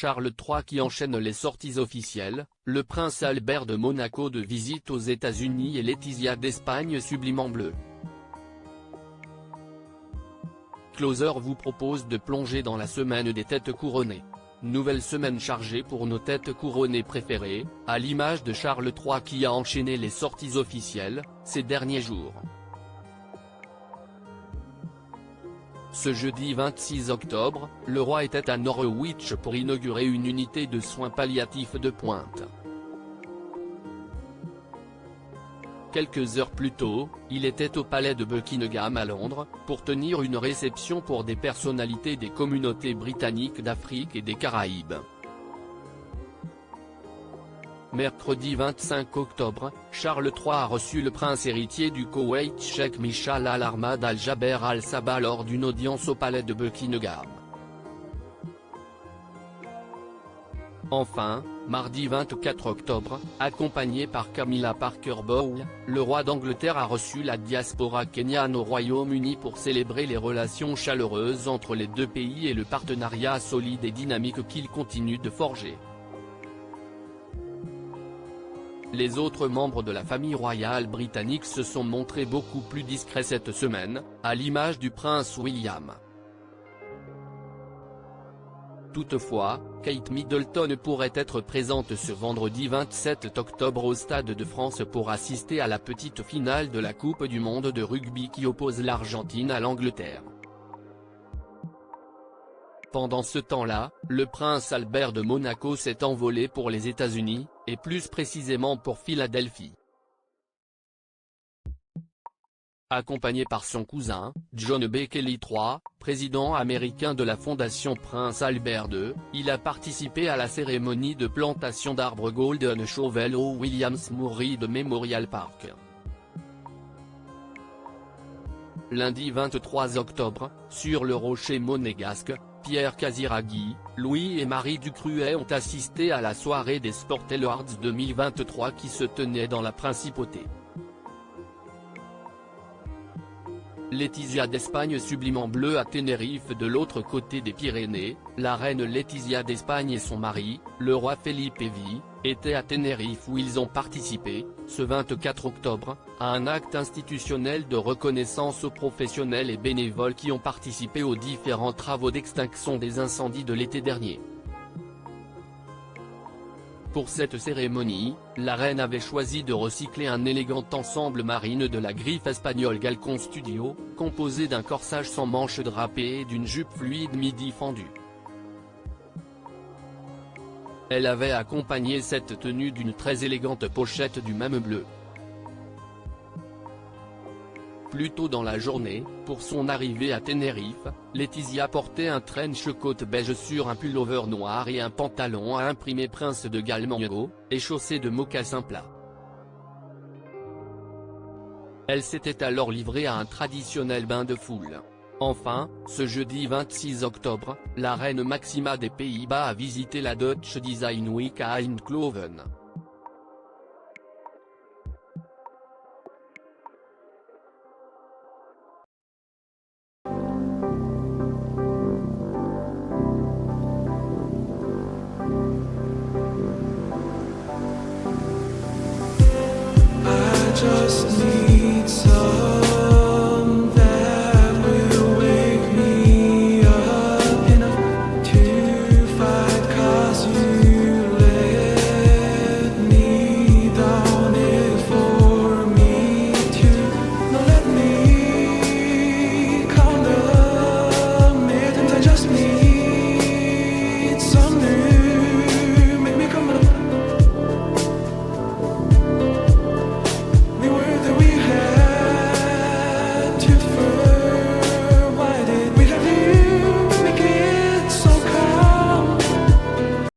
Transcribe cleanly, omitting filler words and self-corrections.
Charles III qui enchaîne les sorties officielles, le prince Albert de Monaco de visite aux États-Unis et Laetitia d'Espagne sublime en bleu. Closer vous propose de plonger dans la semaine des têtes couronnées. Nouvelle semaine chargée pour nos têtes couronnées préférées, à l'image de Charles III qui a enchaîné les sorties officielles, ces derniers jours. Ce jeudi 26 octobre, le roi était à Norwich pour inaugurer une unité de soins palliatifs de pointe. Quelques heures plus tôt, il était au palais de Buckingham à Londres, pour tenir une réception pour des personnalités des communautés britanniques d'Afrique et des Caraïbes. Mercredi 25 octobre, Charles III a reçu le prince héritier du Koweït Cheikh Michal Al-Ahmad Al-Jaber Al-Sabah lors d'une audience au palais de Buckingham. Enfin, mardi 24 octobre, accompagné par Camilla Parker Bowles, le roi d'Angleterre a reçu la diaspora kenyane au Royaume-Uni pour célébrer les relations chaleureuses entre les deux pays et le partenariat solide et dynamique qu'il continue de forger. Les autres membres de la famille royale britannique se sont montrés beaucoup plus discrets cette semaine, à l'image du prince William. Toutefois, Kate Middleton pourrait être présente ce vendredi 27 octobre au Stade de France pour assister à la petite finale de la Coupe du monde de rugby qui oppose l'Argentine à l'Angleterre. Pendant ce temps-là, le prince Albert de Monaco s'est envolé pour les États-Unis, et plus précisément pour Philadelphie. Accompagné par son cousin, John B. Kelly III, président américain de la Fondation Prince Albert II, il a participé à la cérémonie de plantation d'arbres Golden Shovel au Williams-Moore Reed Memorial Park. Lundi 23 octobre, sur le rocher monégasque, Pierre Casiraghi, Louis et Marie Ducruet ont assisté à la soirée des Sport Awards 2023 qui se tenait dans la principauté. Laetitia d'Espagne sublime en bleu à Tenerife. De l'autre côté des Pyrénées, la reine Laetitia d'Espagne et son mari, le roi Felipe V, étaient à Tenerife où ils ont participé, ce 24 octobre, à un acte institutionnel de reconnaissance aux professionnels et bénévoles qui ont participé aux différents travaux d'extinction des incendies de l'été dernier. Pour cette cérémonie, la reine avait choisi de recycler un élégant ensemble marine de la griffe espagnole Galcon Studio, composé d'un corsage sans manches drapé et d'une jupe fluide midi fendue. Elle avait accompagné cette tenue d'une très élégante pochette du même bleu. Plus tôt dans la journée, pour son arrivée à Tenerife, Laetitia portait un trench coat beige sur un pullover noir et un pantalon à imprimer Prince de Galles mango, et chaussée de mocassins plats. Elle s'était alors livrée à un traditionnel bain de foule. Enfin, ce jeudi 26 octobre, la reine Maxima des Pays-Bas a visité la Dutch Design Week à Eindhoven.